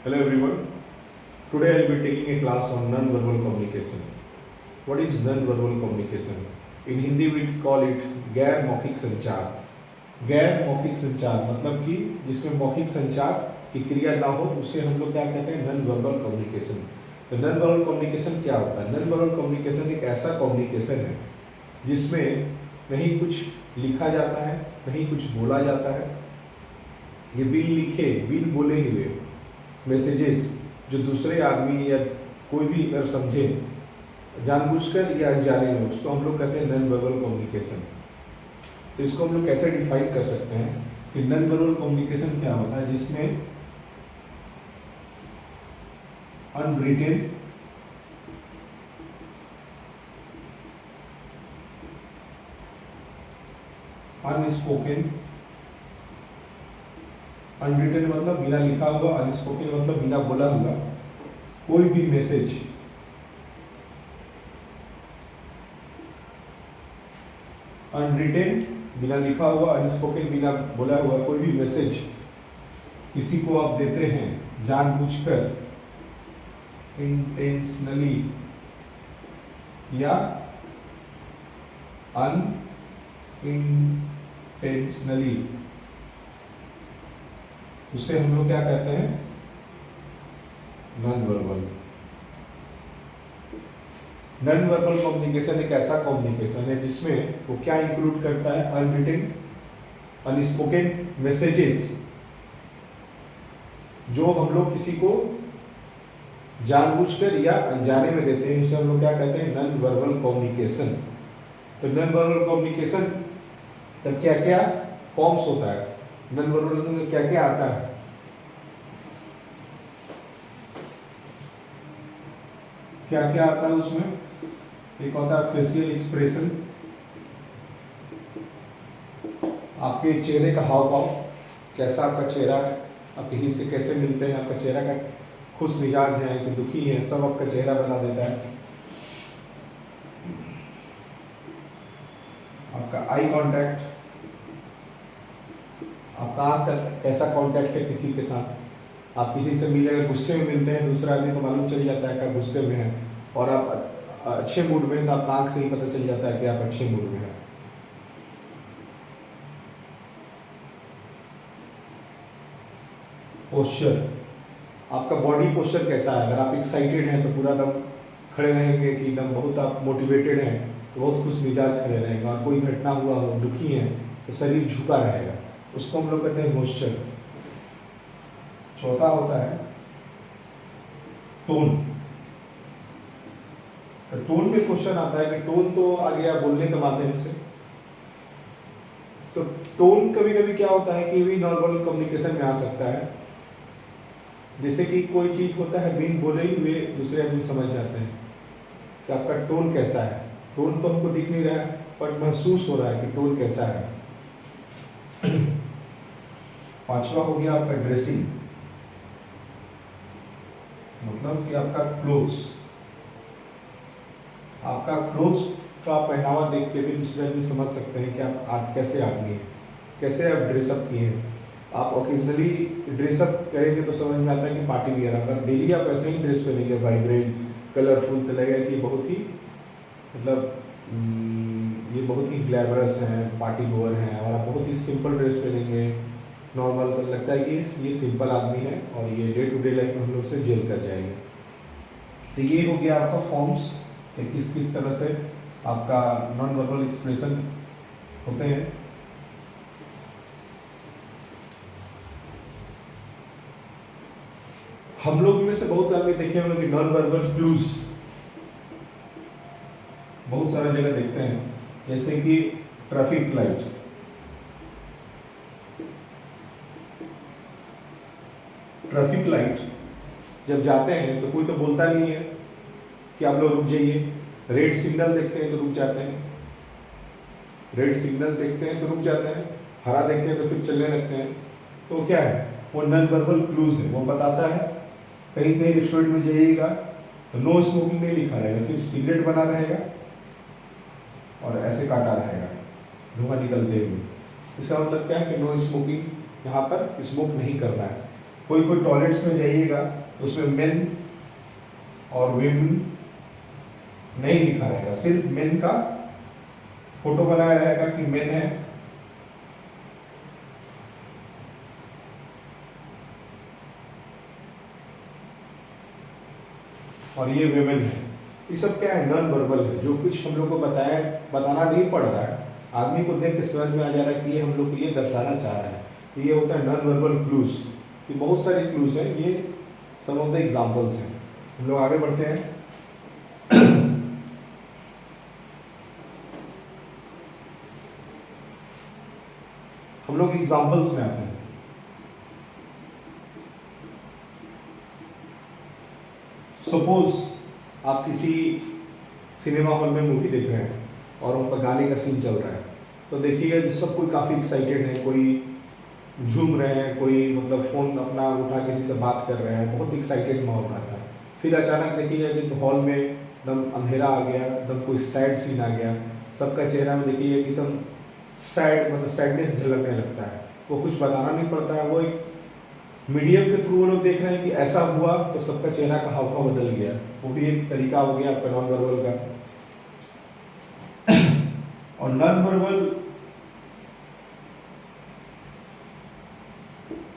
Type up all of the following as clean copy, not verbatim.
Hello everyone. Today I will be taking a class on non-verbal communication. What is non-verbal communication? In Hindi we call it गैर मौखिक संचार. गैर मौखिक संचार मतलब कि जिसमें मौखिक संचार की क्रिया ना हो उसे हम लोग क्या कहते हैं, नॉन वर्बल कम्युनिकेशन. तो नॉन वर्बल कम्युनिकेशन क्या होता है? नॉन वर्बल कम्युनिकेशन एक ऐसा कम्युनिकेशन है जिसमें नहीं कुछ लिखा जाता है, नहीं कुछ बोला जाता है. ये बिन लिखे, बिन बोले हुए मैसेजेस जो दूसरे आदमी या कोई भी अगर समझे जानबूझकर या अनजाने में, उसको हम लोग कहते हैं नॉन वर्बल कम्युनिकेशन. तो इसको हम लोग कैसे डिफाइन कर सकते हैं कि नॉन वर्बल कम्युनिकेशन क्या होता है? जिसमें अनरिटेन, अनस्पोकन, अनरिटेन मतलब बिना लिखा हुआ, अनस्पोकन मतलब बिना बोला हुआ कोई भी मैसेज अनरिटेन बिना लिखा हुआ, अनस्पोकन बिना बोला हुआ कोई भी मैसेज किसी को आप देते हैं जानबूझकर, इंटेंशनली या अनइंटेंशनली, उसे हम लोग क्या कहते हैं, non verbal. Non verbal communication एक ऐसा कम्युनिकेशन है जिसमें वो क्या इंक्लूड करता है, अनरिटन, अनस्पोकन मैसेजेस जो हम लोग किसी को जानबूझकर या अनजाने में देते हैं. इसे हम लोग क्या कहते हैं, नॉन वर्बल कम्युनिकेशन. तो नॉन वर्बल कम्युनिकेशन का क्या क्या फॉर्म्स होता है, नॉन वर्बल में क्या क्या आता है? क्या क्या आता है उसमें? एक होता है फेशियल एक्सप्रेशन, आपके चेहरे का हाव भाव, कैसा आपका चेहरा है, आप किसी से कैसे मिलते हैं, आपका चेहरा का खुश मिजाज है कि दुखी है, सब आपका चेहरा बता देता है. आपका आई कांटेक्ट, आपका आँख का कैसा कांटेक्ट है किसी के साथ. आप किसी से मिले, अगर गुस्से में मिलते हैं, दूसरा आदमी को मालूम चल जाता है कि आप गुस्से में हैं, और आप अच्छे मूड में हैं तो आपका आँख से ही पता चल जाता है कि आप अच्छे मूड में हैं. पोस्चर, आपका बॉडी पोस्चर कैसा है. अगर आप एक्साइटेड हैं तो पूरा दम खड़े रहेंगे कि एकदम बहुत आप मोटिवेटेड हैं तो बहुत खुश मिजाज खड़े रहेंगे, और कोई घटना हुआ हो, दुखी हैं तो शरीर झुका रहेगा, उसको हम लोग कहते हैं पोस्चर. चौथा होता है टोन. तो टोन में क्वेश्चन आता है कि टोन तो आ गया बोलने के माध्यम से, तो टोन कभी कभी क्या होता है कि भी नॉर्मल कम्युनिकेशन में आ सकता है. जैसे कि कोई चीज होता है बिन बोले ही हुए दूसरे आदमी समझ जाते हैं कि आपका टोन कैसा है. टोन तो हमको दिख नहीं रहा है पर महसूस हो रहा है कि टोन कैसा है. पांचवा हो गया आपका ड्रेसिंग, मतलब कि आपका क्लोथ्स, आपका क्लोथ्स का पहनावा देख के भी दूसरे आदमी समझ सकते हैं कि आप कैसे आदमी हैं, कैसे आप ड्रेसअप किए हैं. आप ओकेजनली ड्रेसअप करेंगे तो समझ में आता है कि पार्टी वियर. अगर डेली आप ऐसे ही ड्रेस पहनेंगे वाइब्रेंट कलरफुल, तो लगेगा कि बहुत ही मतलब ये बहुत ही ग्लैमरस हैं, पार्टी गोअर हैं. और आप बहुत ही सिंपल ड्रेस पहनेंगे नॉर्मल, तो लगता है कि ये सिंपल आदमी है और ये डे टू डे लाइफ में हम लोग से जेल कर जाएंगे. तो ये हो गया आपका फॉर्म्स कि किस किस तरह से आपका नॉन वर्बल एक्सप्रेशन होते हैं. हम लोग में से बहुत आदमी देखे होंगे कि नॉन वर्बल क्लूज बहुत सारा जगह देखते हैं, जैसे कि ट्रैफिक लाइट. ट्रैफिक लाइट जब जाते हैं तो कोई तो बोलता नहीं है कि आप लोग रुक जाइए. रेड सिग्नल देखते हैं तो रुक जाते हैं, रेड सिग्नल देखते हैं तो रुक जाते हैं, हरा देखते हैं तो फिर चलने लगते हैं. तो क्या है, वो नॉन वर्बल क्लूज है. वो बताता है कहीं कहीं रेस्टोरेंट में जाइएगा तो नो स्मोकिंग नहीं लिखा रहेगा, सिर्फ सिगरेट बना रहेगा और ऐसे काटा रहेगा धुआं निकलते हुए. इसका मतलब क्या है कि नो स्मोकिंग, यहाँ पर स्मोक नहीं करना है. कोई कोई टॉयलेट्स में जाइएगा तो उसमें मेन और वेमेन नहीं लिखा रहेगा, सिर्फ मेन का फोटो बनाया रहेगा कि मेन है, और ये वेमेन है। ये सब क्या है, नॉन वर्बल है। जो कुछ हम लोग को बताना नहीं पड़ रहा है, आदमी को देख के समझ में आ जा रहा है कि ये हम लोग को ये दर्शाना चाह रहा है, तो ये होता है नॉन वर्बल क्लूज। ये बहुत सारे क्लूज हैं, ये सम ऑफ द एग्जाम्पल्स हैं। हम लोग आगे बढ़ते हैं। हम लोग एग्जाम्पल्स में आते हैं। सपोज आप किसी सिनेमा हॉल में मूवी देख रहे हैं और उन पर गाने का सीन चल रहा है, तो देखिएगा कि सब कोई काफ़ी एक्साइटेड है, कोई झूम रहे हैं, कोई मतलब फ़ोन अपना उठा किसी से बात कर रहे हैं, बहुत एक्साइटेड माहौल रहता है। फिर अचानक देखिएगा कि हॉल में एकदम अंधेरा आ गया, एकदम कोई सैड सीन आ गया, सबका चेहरा में देखिए एकदम सैड, मतलब सैडनेस झलकने लगता है। वो कुछ बताना नहीं पड़ता है, वो एक मीडियम के थ्रू वो लोग देख रहे हैं कि ऐसा हुआ तो सबका चेहरा का हाव भाव बदल गया। वो भी एक तरीका हो गया आपका नॉन वर्बल का। और नॉन वर्बल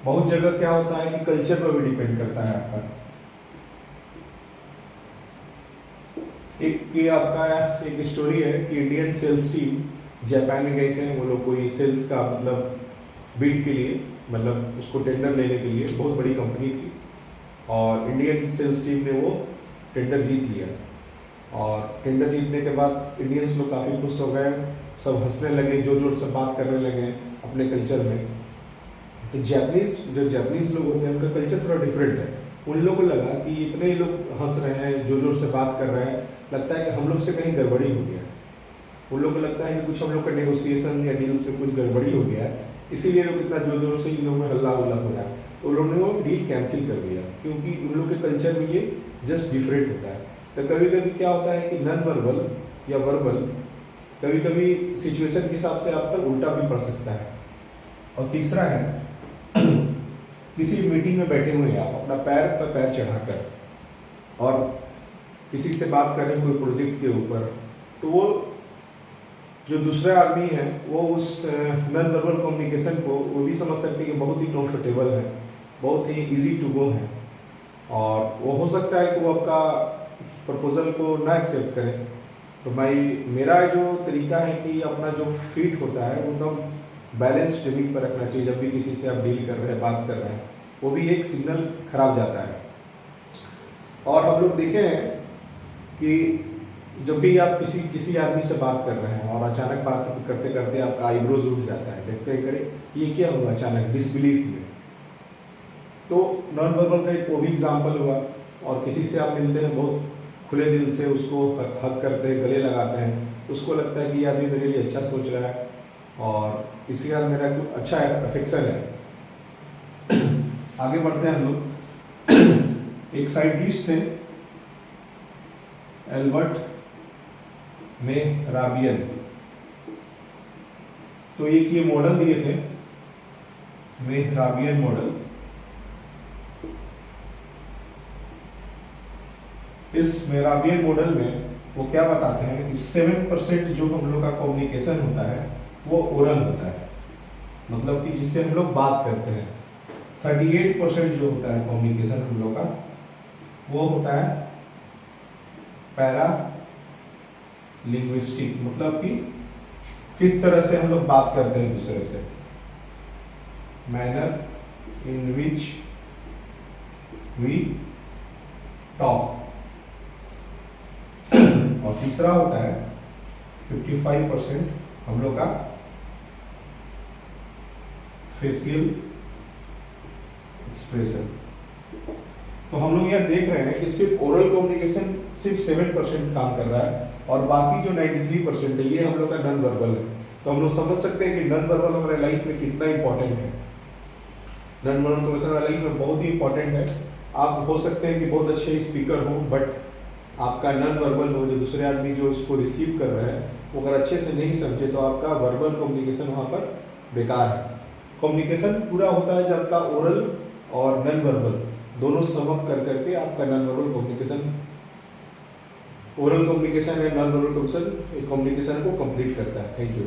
बहुत जगह क्या होता है कि कल्चर पर भी डिपेंड करता है आपका। एक स्टोरी है कि इंडियन सेल्स टीम जापान में गए थे। वो लोग कोई सेल्स का मतलब बिड के लिए, मतलब उसको टेंडर लेने के लिए, बहुत बड़ी कंपनी थी, और इंडियन सेल्स टीम ने वो टेंडर जीत लिया। और टेंडर जीतने के बाद इंडियंस लोग काफ़ी खुश हो गए, सब हंसने लगे, जोर जोर से बात करने लगे अपने कल्चर में। तो जापानीज लोग होते हैं, उनका कल्चर थोड़ा डिफरेंट है। उन लोगों को लगा कि इतने लोग हंस रहे हैं, जोर जोर से बात कर रहे हैं, लगता है कि हम लोग से कहीं गड़बड़ी हो गया। उन लोगों को लगता है कि कुछ हम लोग का नेगोशिएशन या डील्स में कुछ गड़बड़ी हो गया है, इसीलिए लोग इतना जोर जोर से इन लोगों में हल्ला उल्ला हो रहा है। तो उन लोगों ने वो डील कैंसिल कर दिया, क्योंकि उन लोग के कल्चर में ये जस्ट डिफरेंट होता है। तो कभी कभी क्या होता है कि नॉन वर्बल या वर्बल कभी कभी सिचुएशन के हिसाब से आप पर उल्टा भी पड़ सकता है। और तीसरा है किसी मीटिंग में बैठे हुए हैं आप, अपना पैर पर पैर चढ़ाकर, और किसी से बात कर रहे हैं कोई प्रोजेक्ट के ऊपर, तो वो जो दूसरा आदमी है वो उस नॉन वर्बल कम्युनिकेशन को वो भी समझ सकते हैं कि बहुत ही कंफर्टेबल है, बहुत ही इजी टू गो है, और वो हो सकता है कि वो आपका प्रपोजल को ना एक्सेप्ट करें। तो भाई मेरा जो तरीका है कि अपना जो फीट होता है वो एकदम बैलेंस जमीन पर रखना चाहिए। जब भी किसी से आप डील कर रहे हैं, बात कर रहे हैं, वो भी एक सिग्नल खराब जाता है। और हम लोग देखे हैं कि जब भी आप किसी आदमी से बात कर रहे हैं और अचानक बात करते करते आपका आईब्रोज उठ जाता है, देखते हैं करे ये क्या हुआ अचानक, डिसबिलीफ में, तो नॉन वर्बल का एक वो भी एग्जाम्पल हुआ। और किसी से आप मिलते हैं, बहुत खुले दिल से उसको हक करते हैं, गले लगाते हैं, उसको लगता है कि ये आदमी मेरे लिए अच्छा सोच रहा है और इसके बाद मेरा कुछ अच्छा अफेक्शन है। आगे बढ़ते हैं हम लोग। एक साइंटिस्ट थे एल्बर्ट मेहराबियन, तो एक ये मॉडल दिए थे मेहराबियन मॉडल। इस मेहराबियन मॉडल में वो क्या बताते हैं कि 7% जो हम लोग का कम्युनिकेशन होता है वो ओरल होता है, मतलब कि जिससे हम लोग बात करते हैं। 38% जो होता है कम्युनिकेशन हम लोग का वो होता है पैरा लिंग्विस्टिक, मतलब कि किस तरह से हम लोग बात करते हैं दूसरे से, manner in which we talk. और तीसरा होता है 55% हम लोग का फेशियल एक्सप्रेशन। तो हम लोग यहाँ देख रहे हैं कि सिर्फ ओरल कम्युनिकेशन सिर्फ 7% काम कर रहा है, और बाकी जो 93% है ये हम लोग का नॉन वर्बल है। तो हम लोग समझ सकते हैं कि नॉन वर्बल हमारे लाइफ में कितना इंपॉर्टेंट है। नॉन वर्बल कम्युनिकेशन हमारे लाइफ में बहुत ही इंपॉर्टेंट है। आप हो सकते हैं कि बहुत अच्छे स्पीकर हो, बट आपका नॉन वर्बल हो, जो दूसरे आदमी जो इसको रिसीव कर रहे हैं वो अगर अच्छे से नहीं समझे तो आपका वर्बल कम्युनिकेशन वहाँ पर बेकार है। कम्युनिकेशन पूरा होता है जब आपका ओरल और नॉन वर्बल दोनों समअप कर करके आपका non verbal communication, oral communication and non verbal communication को कंप्लीट करता है। Thank you.